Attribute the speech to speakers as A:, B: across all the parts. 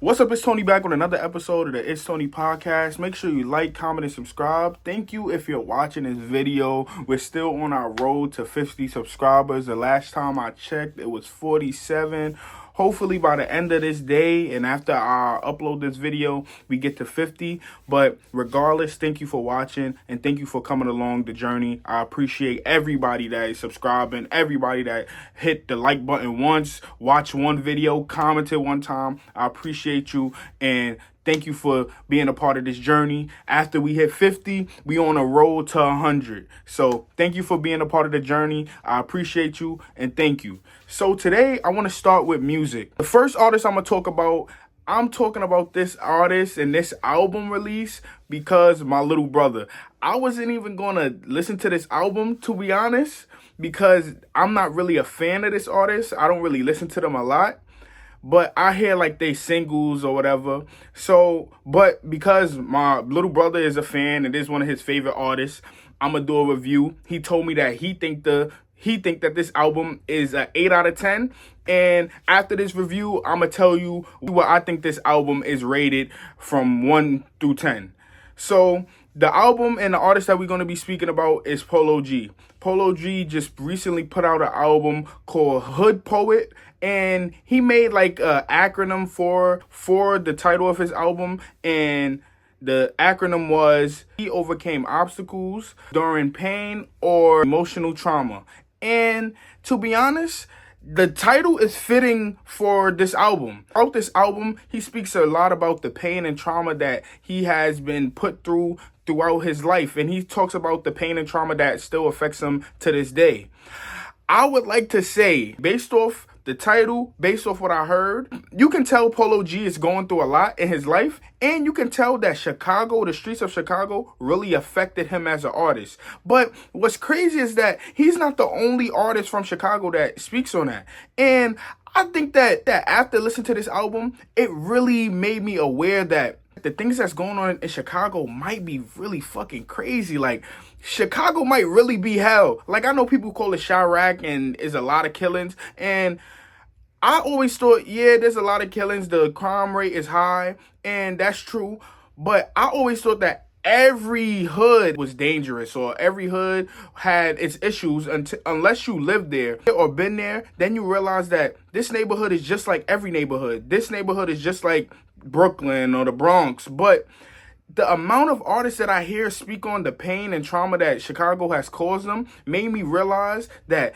A: What's up? It's Tony back with another episode of the ItsTony Podcast. Make sure you like, comment, and subscribe. Thank you if you're watching this video. We're still on our road to 50 subscribers. The last time I checked, it was 47. Hopefully by the end of this day and after I upload this video, we get to 50. But regardless, thank you for watching and thank you for coming along the journey. I appreciate everybody that is subscribing, everybody that hit the like button once, watched one video, commented one time. I appreciate you and thank you for being a part of this journey. After we hit 50, we on a road to 100. So thank you for being a part of the journey. I appreciate you and thank you. So today I want to start with music. The first artist I'm talking about this artist and this album release because my little brother. I wasn't even going to listen to this album, to be honest, because I'm not really a fan of this artist. I don't really listen to them a lot. But I hear like they singles or whatever. So, but because my little brother is a fan and is one of his favorite artists, I'm gonna do a review. He told me that he think that this album is an 8 out of 10. And after this review, I'm gonna tell you what I think this album is rated from 1 through 10. So the album and the artist that we're going to be speaking about is Polo G. Polo G just recently put out an album called Hood Poet, and he made like an acronym for the title of his album, and the acronym was he overcame obstacles during pain or emotional trauma. And to be honest, the title is fitting for this album. Throughout this album, he speaks a lot about the pain and trauma that he has been put through throughout his life. And he talks about the pain and trauma that still affects him to this day. I would like to say, based off the title, based off what I heard, you can tell Polo G is going through a lot in his life. And you can tell that Chicago, the streets of Chicago, really affected him as an artist. But what's crazy is that he's not the only artist from Chicago that speaks on that. And I think that after listening to this album, it really made me aware that the things that's going on in Chicago might be really fucking crazy. Like, Chicago might really be hell. Like, I know people call it Chirac and is a lot of killings. And I always thought, yeah, there's a lot of killings. The crime rate is high. And that's true. But I always thought that every hood was dangerous or every hood had its issues unless you lived there or been there. Then you realize that this neighborhood is just like every neighborhood. This neighborhood is just like Brooklyn or the Bronx. But the amount of artists that I hear speak on the pain and trauma that Chicago has caused them made me realize that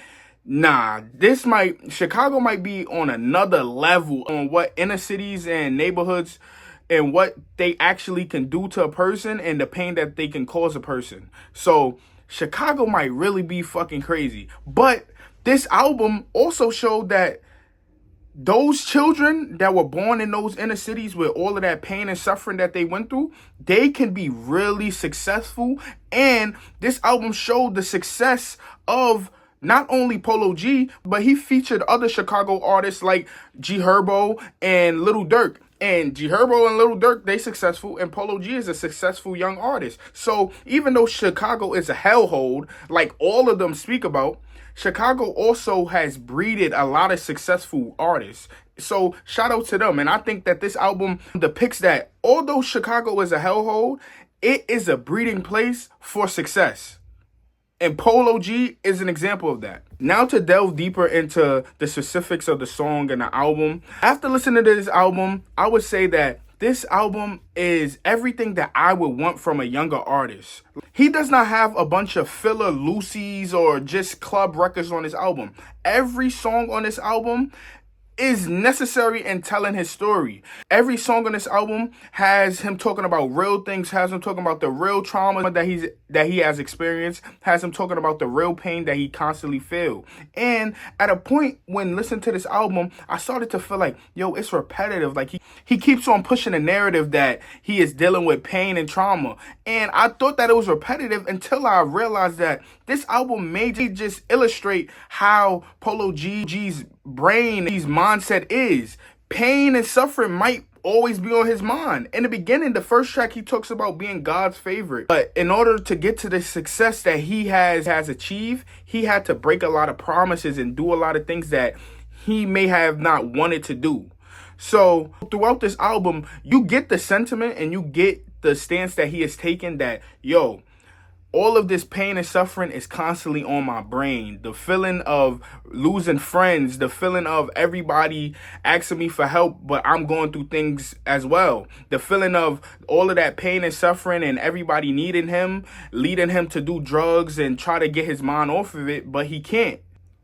A: Chicago might be on another level on what inner cities and neighborhoods and what they actually can do to a person and the pain that they can cause a person. So Chicago might really be fucking crazy. But this album also showed that those children that were born in those inner cities with all of that pain and suffering that they went through, they can be really successful. And this album showed the success of not only Polo G, but he featured other Chicago artists like G Herbo and Lil Durk. And G Herbo and Lil Durk, they successful, and Polo G is a successful young artist. So even though Chicago is a hellhole, like all of them speak about, Chicago also has breeded a lot of successful artists. So shout out to them. And I think that this album depicts that although Chicago is a hellhole, it is a breeding place for success. And Polo G is an example of that. Now to delve deeper into the specifics of the song and the album. After listening to this album, I would say that this album is everything that I would want from a younger artist. He does not have a bunch of filler loosies or just club records on this album. Every song on this album is necessary in telling his story. Every song on this album has him talking about real things, has him talking about the real trauma that he has experienced, has him talking about the real pain that he constantly feel. And at a point when listening to this album, I started to feel like, yo, it's repetitive. Like he keeps on pushing the narrative that he is dealing with pain and trauma. And I thought that it was repetitive until I realized that this album may just illustrate how Polo G's brain, his mindset is. Pain and suffering might always be on his mind. In the beginning, the first track, he talks about being God's favorite. But in order to get to the success that he has achieved, he had to break a lot of promises and do a lot of things that he may have not wanted to do. So throughout this album, you get the sentiment and you get the stance that he has taken that, yo, all of this pain and suffering is constantly on my brain. The feeling of losing friends, the feeling of everybody asking me for help, but I'm going through things as well. The feeling of all of that pain and suffering and everybody needing him, leading him to do drugs and try to get his mind off of it, but he can't.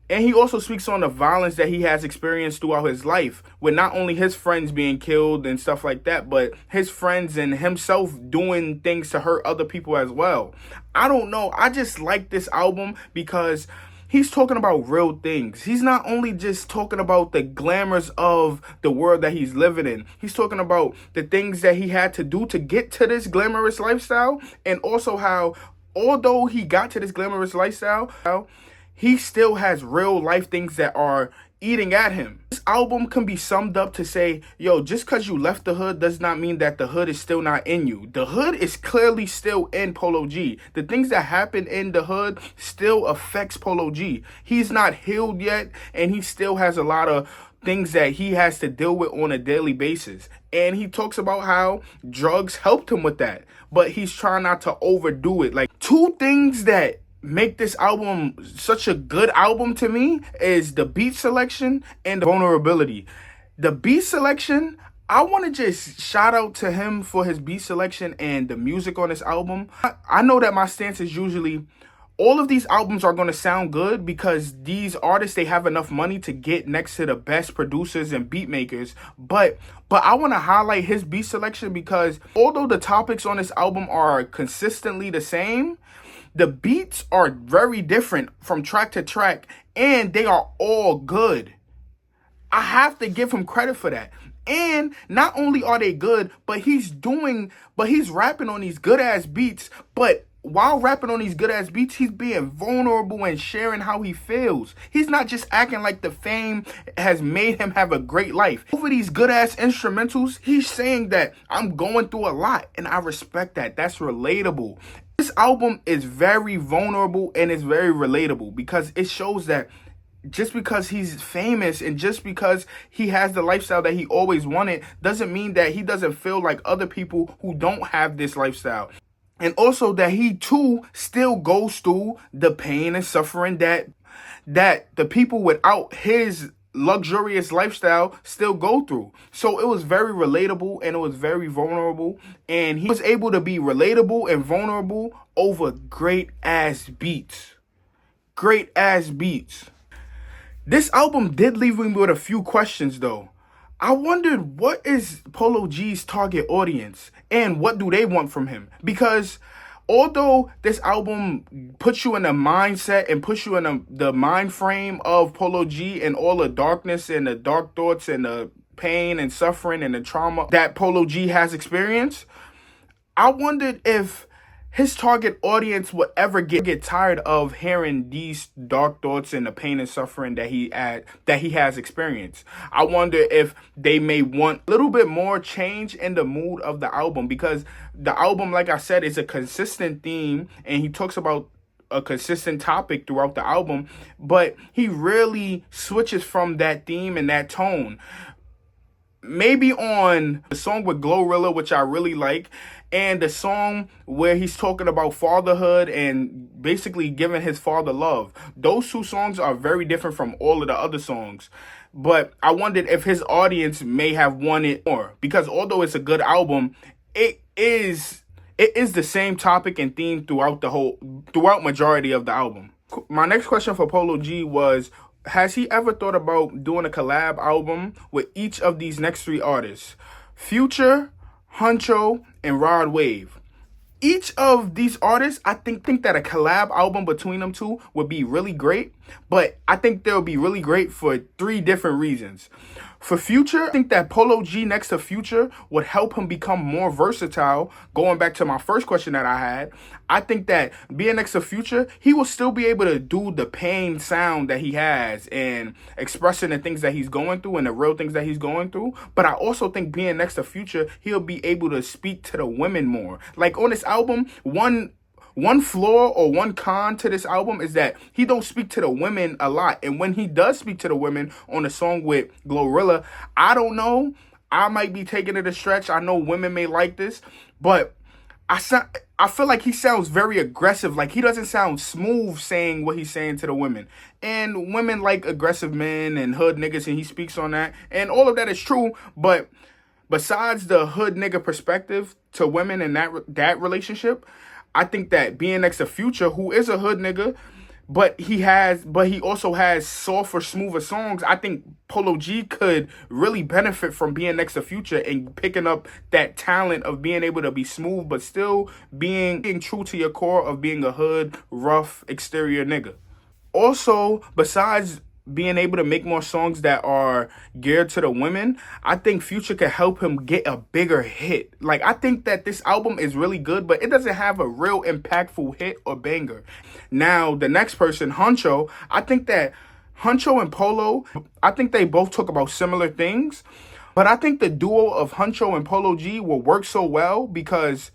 A: And he also speaks on the violence that he has experienced throughout his life, with not only his friends being killed and stuff like that, but his friends and himself doing things to hurt other people as well. I don't know. I just like this album because he's talking about real things. He's not only just talking about the glamours of the world that he's living in. He's talking about the things that he had to do to get to this glamorous lifestyle, and also how, although he got to this glamorous lifestyle, he still has real life things that are eating at him. This album can be summed up to say, yo, just because you left the hood does not mean that the hood is still not in you. The hood is clearly still in Polo G. The things that happen in the hood still affects Polo G. He's not healed yet, and he still has a lot of things that he has to deal with on a daily basis. And he talks about how drugs helped him with that, but he's trying not to overdo it. Like, two things that make this album such a good album to me is the beat selection and the vulnerability. The beat selection, I want to just shout out to him for his beat selection and the music on this album. I know that my stance is usually all of these albums are going to sound good because these artists, they have enough money to get next to the best producers and beat makers. But I want to highlight his beat selection because although the topics on this album are consistently the same, the beats are very different from track to track, and they are all good. I have to give him credit for that. And not only are they good, but he's rapping on these good ass beats, but while rapping on these good ass beats, he's being vulnerable and sharing how he feels. He's not just acting like the fame has made him have a great life. Over these good ass instrumentals, he's saying that I'm going through a lot, and I respect that. That's relatable. This album is very vulnerable and it's very relatable because it shows that just because he's famous and just because he has the lifestyle that he always wanted doesn't mean that he doesn't feel like other people who don't have this lifestyle. And also that he too still goes through the pain and suffering that the people without his luxurious lifestyle still go through. So it was very relatable and it was very vulnerable, and he was able to be relatable and vulnerable over great ass beats. This album did leave me with a few questions though. I wondered, what is Polo G's target audience and what do they want from him? Because although this album puts you in a mindset and puts you in the mind frame of Polo G and all the darkness and the dark thoughts and the pain and suffering and the trauma that Polo G has experienced, I wondered if his target audience would ever get tired of hearing these dark thoughts and the pain and suffering that he has experienced. I wonder if they may want a little bit more change in the mood of the album, because the album, like I said, is a consistent theme and he talks about a consistent topic throughout the album, but he really switches from that theme and that tone. Maybe on the song with Glorilla, which I really like, and the song where he's talking about fatherhood and basically giving his father love. Those two songs are very different from all of the other songs. But I wondered if his audience may have wanted more, because although it's a good album, it is the same topic and theme throughout majority of the album. My next question for Polo G was, has he ever thought about doing a collab album with each of these next three artists? Future, Huncho, and Rod Wave. Each of these artists, I think that a collab album between them two would be really great, but I think they'll be really great for three different reasons. For Future, I think that Polo G next to Future would help him become more versatile. Going back to my first question that I had, I think that being next to Future, he will still be able to do the pain sound that he has and expressing the things that he's going through and the real things that he's going through. But I also think being next to Future, he'll be able to speak to the women more. Like on this album, one One flaw or one con to this album is that he don't speak to the women a lot. And when he does speak to the women on a song with Glorilla, I don't know. I might be taking it a stretch. I know women may like this, but I feel like he sounds very aggressive. Like, he doesn't sound smooth saying what he's saying to the women. And women like aggressive men and hood niggas, and he speaks on that. And all of that is true, but besides the hood nigga perspective to women in that relationship, I think that being next to Future, who is a hood nigga, but he also has softer, smoother songs. I think Polo G could really benefit from being next to Future and picking up that talent of being able to be smooth, but still being true to your core of being a hood, rough, exterior nigga. Also, besides being able to make more songs that are geared to the women, I think Future could help him get a bigger hit. Like, I think that this album is really good, but it doesn't have a real impactful hit or banger. Now, the next person, Huncho, I think that Huncho and Polo, I think they both talk about similar things, but I think the duo of Huncho and Polo G will work so well because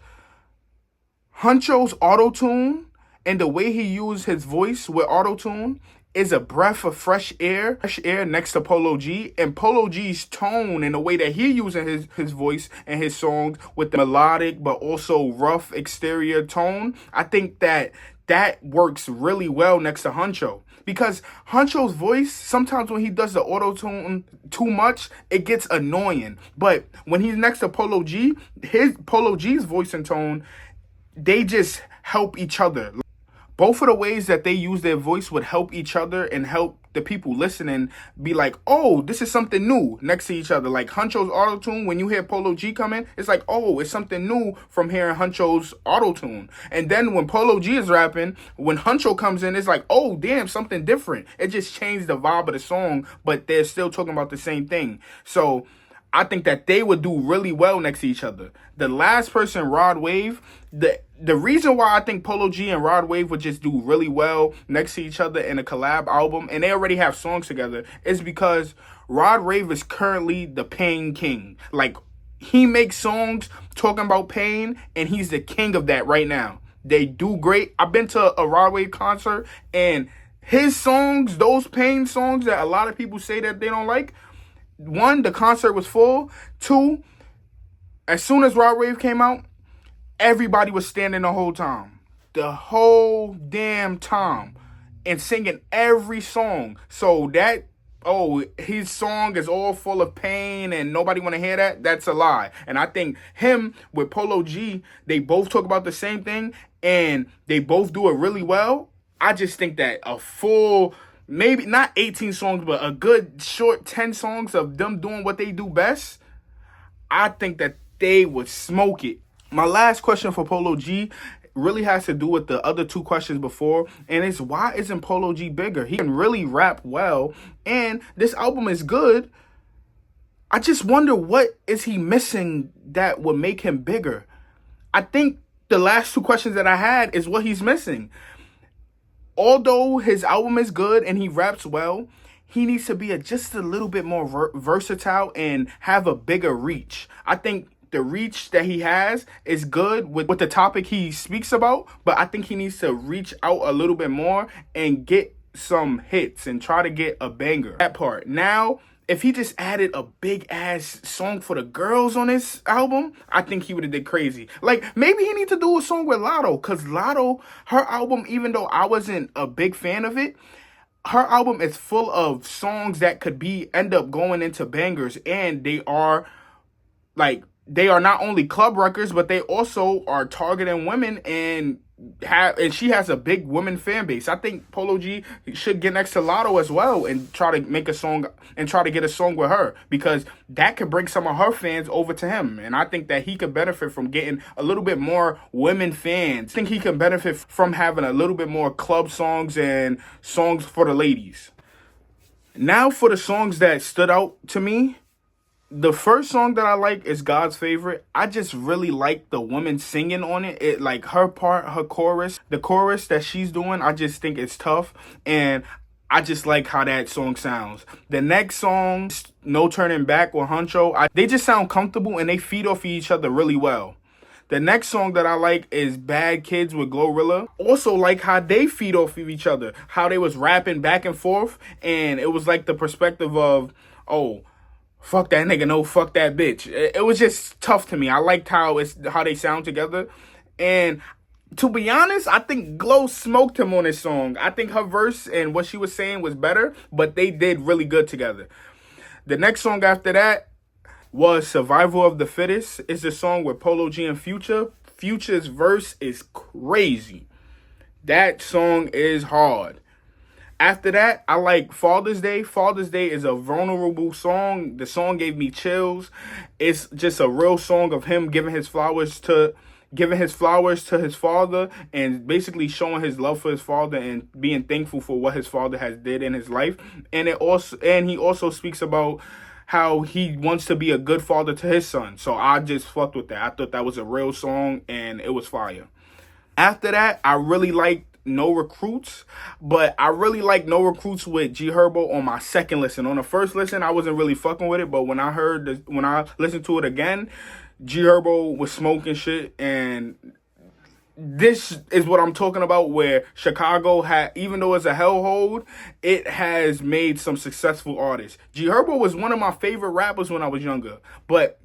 A: Huncho's auto-tune and the way he used his voice with auto-tune is a breath of fresh air next to Polo G. And Polo G's tone and the way that he using his voice and his songs with the melodic but also rough exterior tone, I think that works really well next to Huncho. Because Huncho's voice, sometimes when he does the auto-tune too much, it gets annoying. But when he's next to Polo G, Polo G's voice and tone, they just help each other. Both of the ways that they use their voice would help each other and help the people listening be like, oh, this is something new next to each other. Like Huncho's auto-tune, when you hear Polo G come in, it's like, oh, it's something new from hearing Huncho's auto-tune. And then when Polo G is rapping, when Huncho comes in, it's like, oh, damn, something different. It just changed the vibe of the song, but they're still talking about the same thing. So I think that they would do really well next to each other. The last person, Rod Wave, the reason why I think Polo G and Rod Wave would just do really well next to each other in a collab album, and they already have songs together, is because Rod Wave is currently the pain king. Like, he makes songs talking about pain, and he's the king of that right now. They do great. I've been to a Rod Wave concert, and his songs, those pain songs that a lot of people say that they don't like, one, the concert was full. Two, as soon as Rod Wave came out, everybody was standing the whole time. The whole damn time. And singing every song. So that, oh, his song is all full of pain and nobody want to hear that, that's a lie. And I think him with Polo G, they both talk about the same thing and they both do it really well. I just think that a full, maybe not 18 songs, but a good short 10 songs of them doing what they do best, I think that they would smoke it. My last question for Polo G really has to do with the other two questions before, and it's why isn't Polo G bigger? He can really rap well, and this album is good. I just wonder, what is he missing that would make him bigger? I think the last two questions that I had is what he's missing. Although his album is good and he raps well, he needs to be just a little bit more versatile and have a bigger reach. I think the reach that he has is good with the topic he speaks about, but I think he needs to reach out a little bit more and get some hits and try to get a banger. That part. Now, if he just added a big ass song for the girls on this album, I think he would have did crazy. Like, maybe he need to do a song with Lotto, because Lotto, her album, even though I wasn't a big fan of it, her album is full of songs that could end up going into bangers, and they are not only club records, but they also are targeting women and she has a big women fan base. I think Polo G should get next to Lotto as well and try to make a song and try to get a song with her, because that could bring some of her fans over to him. And I think that he could benefit from getting a little bit more women fans. I think he can benefit from having a little bit more club songs and songs for the ladies. Now for the songs that stood out to me. The first song that I like is God's Favorite. I just really like the woman singing on it. It, like, her part, her chorus, the chorus that she's doing, I just think it's tough. And I just like how that song sounds. The next song, No Turning Back with Huncho, they just sound comfortable and they feed off of each other really well. The next song that I like is Bad Kids with Glorilla. Also like how they feed off of each other, how they was rapping back and forth, and it was like the perspective of, oh, fuck that nigga, no, fuck that bitch. It was just tough to me. I liked how they sound together. And to be honest, I think Glow smoked him on this song. I think her verse and what she was saying was better, but they did really good together. The next song after that was Survival of the Fittest. It's a song with Polo G and Future. Future's verse is crazy. That song is hard. After that, I like Father's Day. Father's Day is a vulnerable song. The song gave me chills. It's just a real song of him giving his flowers to his father, and basically showing his love for his father and being thankful for what his father has did in his life. And he also speaks about how he wants to be a good father to his son. So I just fucked with that. I thought that was a real song and it was fire. After that, I really liked No Recruits, but I really like No Recruits with G Herbo on my second listen. On the first listen, I wasn't really fucking with it, but when I listened to it again, G Herbo was smoking shit, and this is what I'm talking about, where Chicago had, even though it's a hellhole, it has made some successful artists. G Herbo was one of my favorite rappers when I was younger, but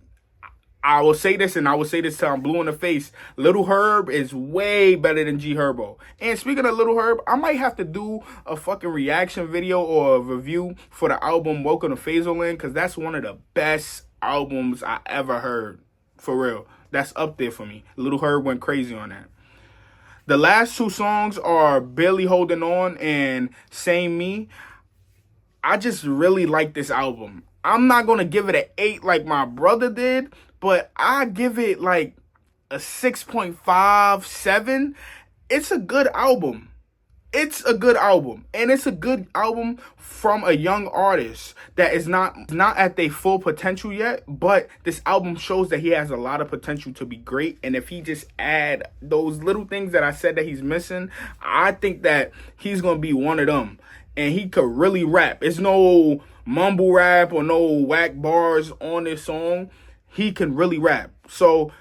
A: I will say this, and I will say this till I'm blue in the face. Little Herb is way better than G Herbo. And speaking of Little Herb, I might have to do a fucking reaction video or a review for the album Welcome to Phaserland, because that's one of the best albums I ever heard. For real. That's up there for me. Little Herb went crazy on that. The last two songs are Barely Holding On and Same Me. I just really like this album. I'm not going to give it an 8 like my brother did, but I give it like a 6.5, 7. It's a good album. It's a good album. And it's a good album from a young artist that is not at their full potential yet, but this album shows that he has a lot of potential to be great. And if he just add those little things that I said that he's missing, I think that he's going to be one of them. And he could really rap. It's no mumble rap or no whack bars on this song. He can really rap. So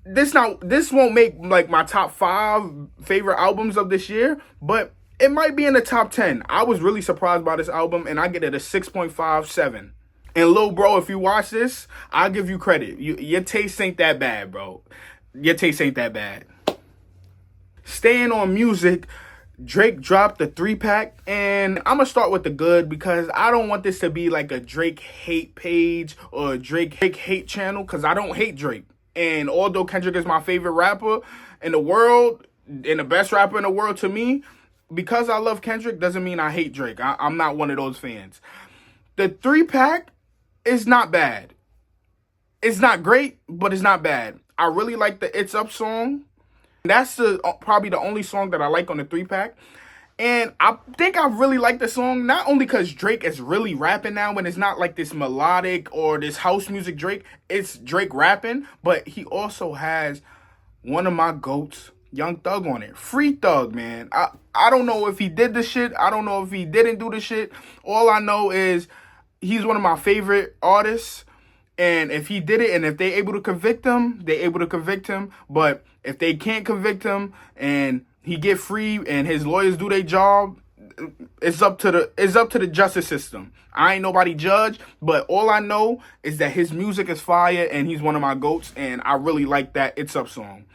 A: this won't make like my top 5 favorite albums of this year, but it might be in the top 10. I was really surprised by this album, and I get it a 6.5, 7. And Lil Bro, if you watch this, I'll give you credit. Your taste ain't that bad, bro. Your taste ain't that bad. Staying on music, Drake dropped the 3-pack, and I'm going to start with the good, because I don't want this to be like a Drake hate page or a Drake hate channel, because I don't hate Drake. And although Kendrick is my favorite rapper in the world, and the best rapper in the world to me, because I love Kendrick doesn't mean I hate Drake. I'm not one of those fans. The 3-pack is not bad. It's not great, but it's not bad. I really like the It's Up song. That's probably the only song that I like on the 3-pack. And I think I really like the song, not only because Drake is really rapping now, and it's not like this melodic or this house music Drake. It's Drake rapping, but he also has one of my GOATs, Young Thug, on it. Free Thug, man. I don't know if he did the shit. I don't know if he didn't do the shit. All I know is he's one of my favorite artists. And if he did it, and if they're able to convict him, they're able to convict him. But if they can't convict him and he get free and his lawyers do their job, it's up to the justice system. I ain't nobody judge, but all I know is that his music is fire and he's one of my GOATs, and I really like that It's Up song.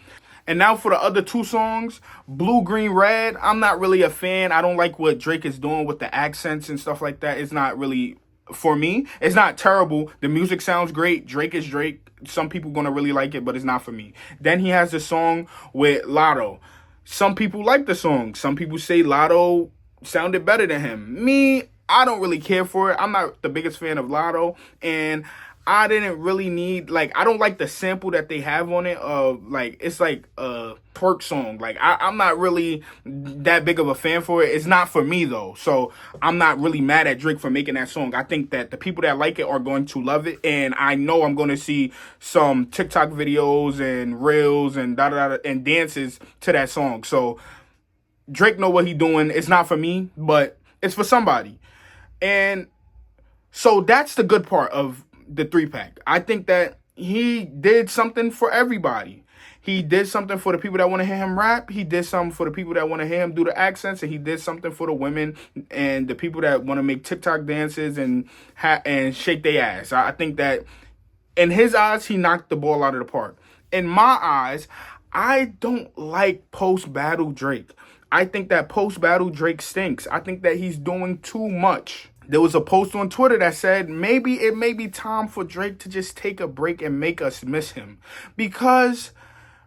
A: And now for the other 2 songs, Blue, Green, Red. I'm not really a fan. I don't like what Drake is doing with the accents and stuff like that. It's not really for me. It's not terrible. The music sounds great. Drake is Drake. Some people gonna really like it, but it's not for me. Then he has the song with Lotto. Some people like the song. Some people say Lotto sounded better than him. Me, I don't really care for it. I'm not the biggest fan of Lotto, and I didn't really need, like, I don't like the sample that they have on it of, like, it's like a twerk song. Like, I'm not really that big of a fan for it. It's not for me, though. So I'm not really mad at Drake for making that song. I think that the people that like it are going to love it. And I know I'm going to see some TikTok videos and reels and and dances to that song. So Drake know what he doing. It's not for me, but it's for somebody. And so that's the good part of the 3-pack. I think that he did something for everybody. He did something for the people that want to hear him rap. He did something for the people that want to hear him do the accents, and he did something for the women and the people that want to make TikTok dances and shake their ass. I think that in his eyes, he knocked the ball out of the park. In my eyes, I don't like post-battle Drake. I think that post-battle Drake stinks. I think that he's doing too much. There was a post on Twitter that said maybe it may be time for Drake to just take a break and make us miss him. Because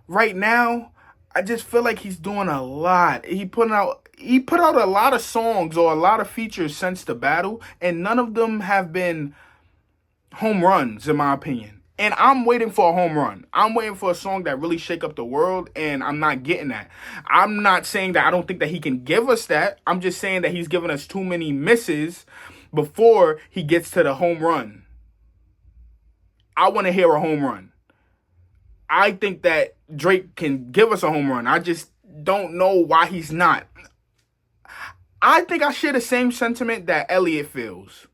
A: right now, I just feel like he's doing a lot. He put out a lot of songs or a lot of features since the battle, and none of them have been home runs, in my opinion. And I'm waiting for a home run. I'm waiting for a song that really shake up the world, and I'm not getting that. I'm not saying that I don't think that he can give us that. I'm just saying that he's giving us too many misses before he gets to the home run. I want to hear a home run. I think that Drake can give us a home run. I just don't know why he's not. I think I share the same sentiment that Elliot feels.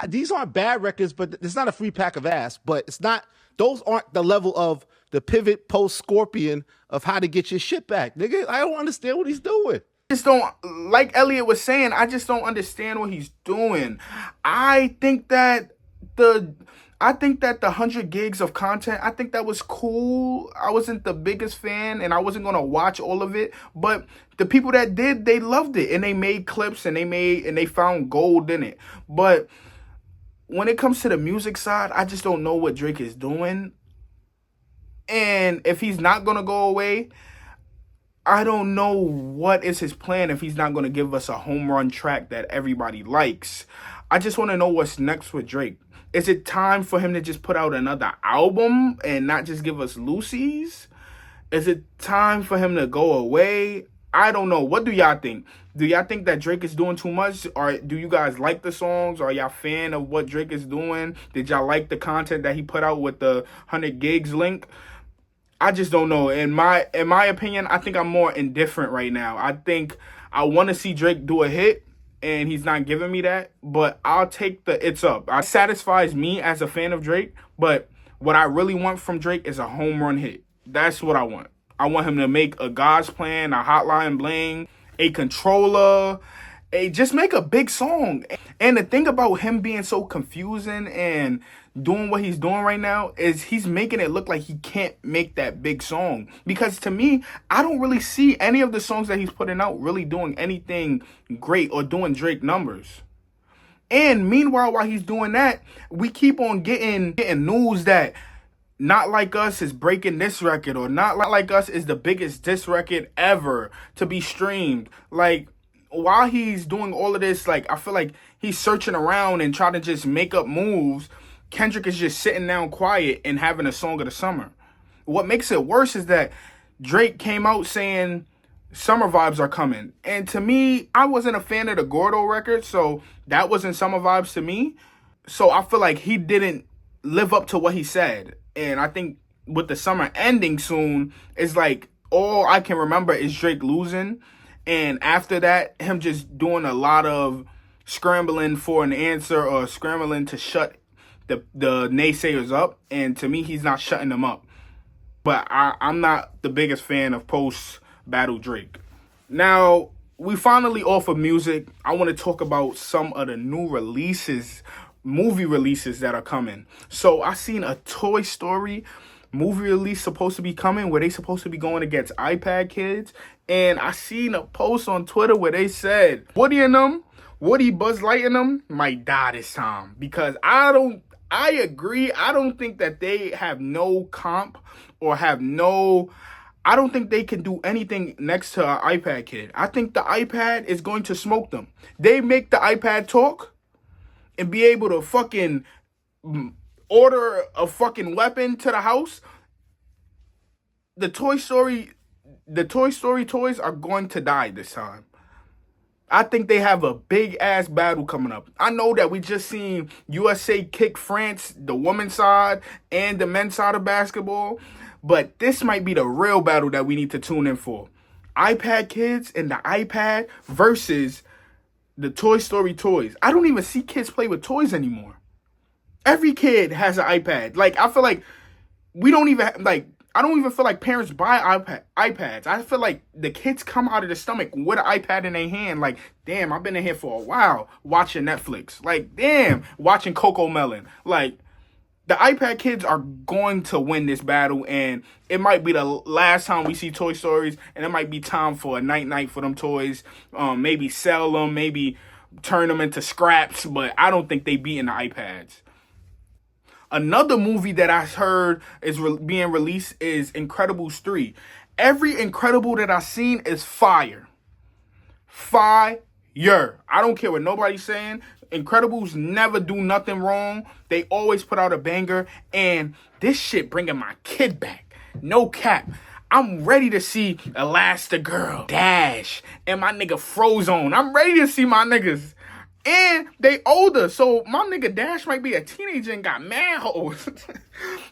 B: These aren't bad records, but it's not a free pack of ass. But it's not; those aren't the level of the pivot post Scorpion of how to get your shit back, nigga. I don't understand what he's doing.
A: Just don't, like Elliot was saying, I just don't understand what he's doing. I think that the 100 gigs of content, I think that was cool. I wasn't the biggest fan and I wasn't going to watch all of it, but the people that did, they loved it and they made clips and they found gold in it. But when it comes to the music side, I just don't know what Drake is doing. And if he's not going to go away, I don't know what is his plan if he's not going to give us a home run track that everybody likes. I just want to know what's next with Drake. Is it time for him to just put out another album and not just give us Lucy's? Is it time for him to go away? I don't know. What do y'all think? Do y'all think that Drake is doing too much? Or do you guys like the songs? Are y'all fan of what Drake is doing? Did y'all like the content that he put out with the 100 gigs link? I just don't know. In my opinion, I think I'm more indifferent right now. I think I want to see Drake do a hit, and he's not giving me that. But I'll take the It's Up. It satisfies me as a fan of Drake. But what I really want from Drake is a home run hit. That's what I want. I want him to make a God's Plan, a Hotline Bling, a Controller. Just make a big song. And the thing about him being so confusing and doing what he's doing right now is he's making it look like he can't make that big song. Because to me, I don't really see any of the songs that he's putting out really doing anything great or doing Drake numbers. And meanwhile, while he's doing that, we keep on getting news that Not Like Us is breaking this record, or Not Like Us is the biggest diss record ever to be streamed. Like, while he's doing all of this, like, I feel like he's searching around and trying to just make up moves. Kendrick is just sitting down quiet and having a song of the summer. What makes it worse is that Drake came out saying summer vibes are coming. And to me, I wasn't a fan of the Gordo record, so that wasn't summer vibes to me. So I feel like he didn't live up to what he said. And I think with the summer ending soon, it's like all I can remember is Drake losing. And after that, him just doing a lot of scrambling for an answer or scrambling to shut the naysayers up. And to me, he's not shutting them up. But I'm not the biggest fan of post-battle Drake. Now, we finally off of music. I want to talk about some of the new releases, movie releases that are coming. So I seen a Toy Story movie release supposed to be coming where they supposed to be going against iPad kids. And I seen a post on Twitter where they said Woody Buzz Lightyear might die this time. Because I agree. I don't think that they have no comp or I don't think they can do anything next to an iPad kid. I think the iPad is going to smoke them. They make the iPad talk and be able to fucking order a fucking weapon to the house. The Toy Story toys are going to die this time. I think they have a big ass battle coming up. I know that we just seen USA kick France, the women's side and the men's side of basketball, but this might be the real battle that we need to tune in for. iPad kids and the iPad versus the Toy Story toys. I don't even see kids play with toys anymore. Every kid has an iPad. Like, I feel like we don't even like, I don't even feel like parents buy iPads. I feel like the kids come out of the stomach with an iPad in their hand. Like, damn, I've been in here for a while watching Netflix. Like, damn, watching Coco Melon. Like, the iPad kids are going to win this battle, and it might be the last time we see Toy Stories, and it might be time for a night for them toys. Maybe sell them, maybe turn them into scraps, but I don't think they beating the iPads. Another movie that I heard is being released is Incredibles 3. Every Incredible that I've seen is fire. Fire. I don't care what nobody's saying. Incredibles never do nothing wrong. They always put out a banger. And this shit bringing my kid back. No cap. I'm ready to see Elastigirl, Dash, and my nigga Frozone. I'm ready to see my niggas. And they older, so my nigga Dash might be a teenager and got mad hoes.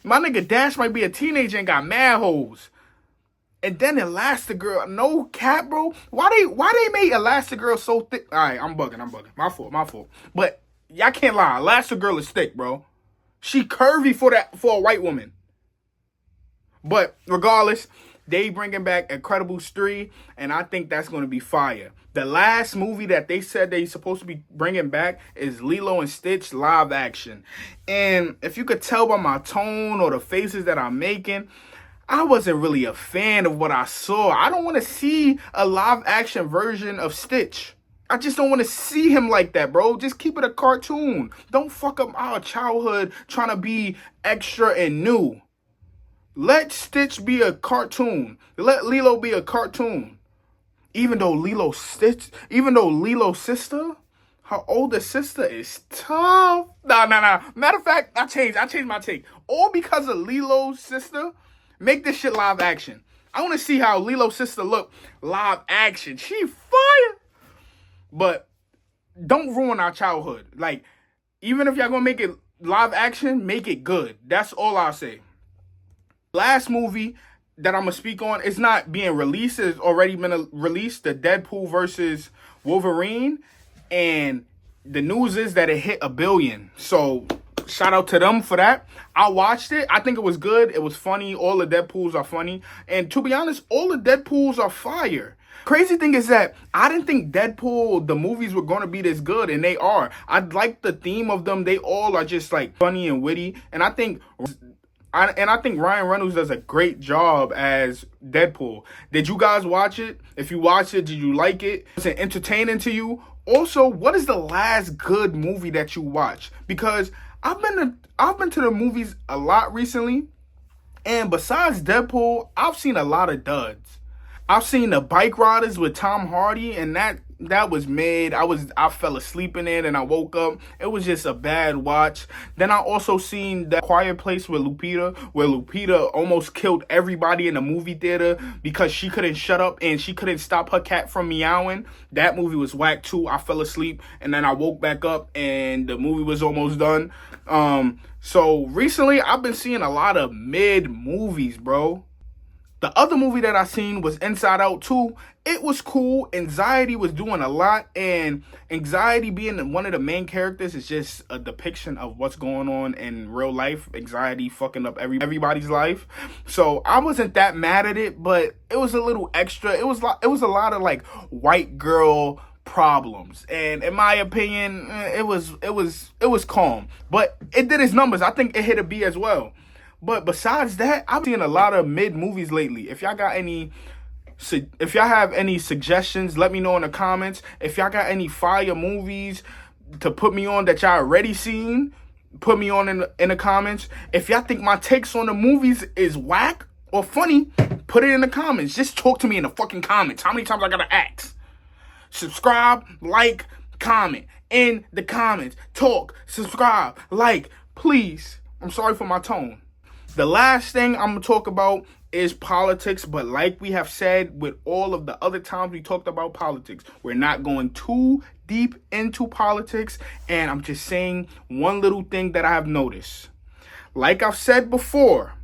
A: My nigga Dash might be a teenager and got mad hoes. And then Elastigirl, no cap, bro. Why they made Elastigirl so thick? All right, I'm bugging. My fault. But y'all can't lie, Elastigirl is thick, bro. She curvy for a white woman. But regardless, they bringing back Incredibles 3, and I think that's going to be fire. The last movie that they said they supposed to be bringing back is Lilo and Stitch live action. And if you could tell by my tone or the faces that I'm making, I wasn't really a fan of what I saw. I don't want to see a live action version of Stitch. I just don't want to see him like that, bro. Just keep it a cartoon. Don't fuck up our childhood trying to be extra and new. Let Stitch be a cartoon. Let Lilo be a cartoon. Even though Lilo's sister, her older sister is tough. Nah. Matter of fact, I changed my take. All because of Lilo's sister, make this shit live action. I want to see how Lilo's sister look live action. She fire. But don't ruin our childhood. Like, even if y'all gonna make it live action, make it good. That's all I'll say. Last movie that I'm going to speak on, it's not being released. It's already been released, the Deadpool versus Wolverine. And the news is that it hit $1 billion. So shout out to them for that. I watched it. I think it was good. It was funny. All the Deadpools are funny. And to be honest, all the Deadpools are fire. Crazy thing is that I didn't think Deadpool, the movies were going to be this good, and they are. I like the theme of them. They all are just like funny and witty. And I think Ryan Reynolds does a great job as Deadpool. Did you guys watch it? If you watched it, did you like it? Was it entertaining to you? Also, what is the last good movie that you watched? Because I've been to the movies a lot recently, and besides Deadpool, I've seen a lot of duds. I've seen The Bike Riders with Tom Hardy, and that was mid. I fell asleep in it and I woke up. It was just a bad watch. Then I also seen The Quiet Place with Lupita, where Lupita almost killed everybody in the movie theater because she couldn't shut up and she couldn't stop her cat from meowing. That movie was whack too. I fell asleep and then I woke back up and the movie was almost done. So recently I've been seeing a lot of mid movies, bro. The other movie that I seen was Inside Out 2. It was cool. Anxiety was doing a lot. And Anxiety being one of the main characters is just a depiction of what's going on in real life. Anxiety fucking up everybody's life. So I wasn't that mad at it, but it was a little extra. It was a lot of like white girl problems. And in my opinion, it was calm. But it did its numbers. I think it hit a B as well. But besides that, I've seen a lot of mid movies lately. If y'all have any suggestions, let me know in the comments. If y'all got any fire movies to put me on that y'all already seen, put me on in the comments. If y'all think my takes on the movies is whack or funny, put it in the comments. Just talk to me in the fucking comments. How many times I gotta ask? Subscribe, like, comment. In the comments. Talk, subscribe, like, please. I'm sorry for my tone. The last thing I'm going to talk about is politics, but like we have said with all of the other times we talked about politics, we're not going too deep into politics, and I'm just saying one little thing that I have noticed. Like I've said before,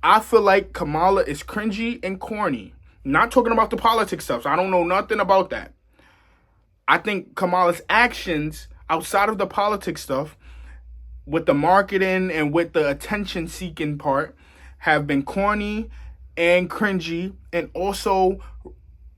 A: I feel like Kamala is cringy and corny. Not talking about the politics stuff, so I don't know nothing about that. I think Kamala's actions outside of the politics stuff, with the marketing and with the attention-seeking part, have been corny and cringy and also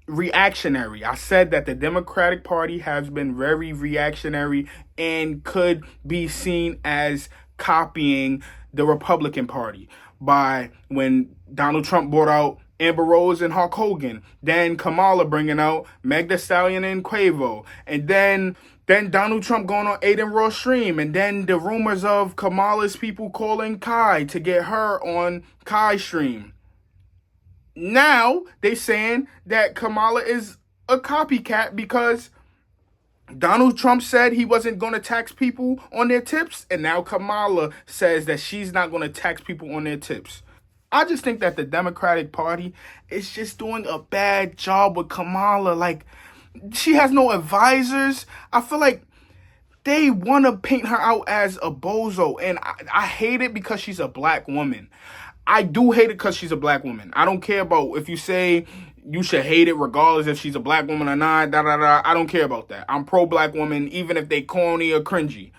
A: reactionary. I said that the Democratic Party has been very reactionary and could be seen as copying the Republican Party by when Donald Trump brought out Amber Rose and Hulk Hogan, then Kamala bringing out Meg Thee Stallion and Quavo, and then Donald Trump going on Aiden Ross stream, and then the rumors of Kamala's people calling Kai to get her on Kai stream. Now they saying that Kamala is a copycat because Donald Trump said he wasn't going to tax people on their tips, and now Kamala says that she's not going to tax people on their tips. I just think that the Democratic Party is just doing a bad job with Kamala. Like, she has no advisors. I feel like they want to paint her out as a bozo, and I hate it because she's a black woman. I do hate it because she's a black woman. I don't care about if you say you should hate it regardless if she's a black woman or not. I don't care about that. I'm pro-black woman, even if they corny or cringy.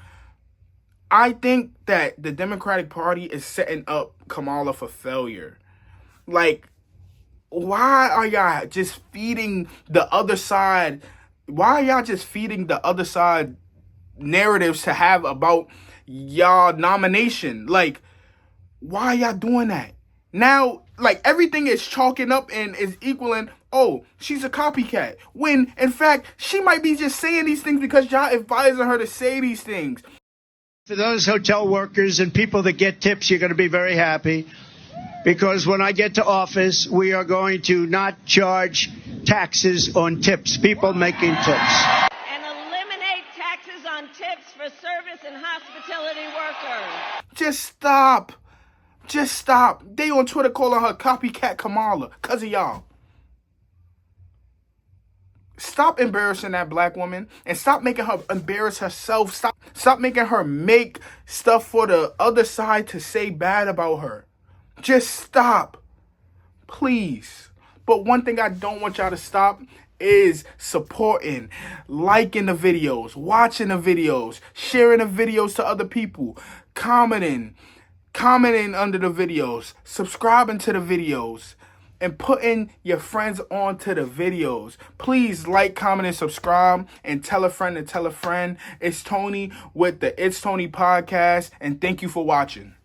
A: I think that the Democratic Party is setting up Kamala for failure. Like, why are y'all just feeding the other side? Why are y'all just feeding the other side narratives to have about y'all nomination? Like, why are y'all doing that? Now, like, everything is chalking up and is equaling, oh, she's a copycat. When, in fact, she might be just saying these things because y'all advising her to say these things.
C: For those hotel workers and people that get tips, you're going to be very happy. Because when I get to office, we are going to not charge taxes on tips, people making tips.
D: And eliminate taxes on tips for service and hospitality workers.
A: Just stop. Just stop. They on Twitter calling her copycat Kamala because of y'all. Stop embarrassing that black woman and stop making her embarrass herself. Stop making her make stuff for the other side to say bad about her. Just stop. Please. But one thing I don't want y'all to stop is supporting, liking the videos, watching the videos, sharing the videos to other people, commenting under the videos, subscribing to the videos, and putting your friends onto the videos. Please like, comment, and subscribe, and tell a friend to tell a friend. It's Tony with the It's Tony Podcast, and thank you for watching.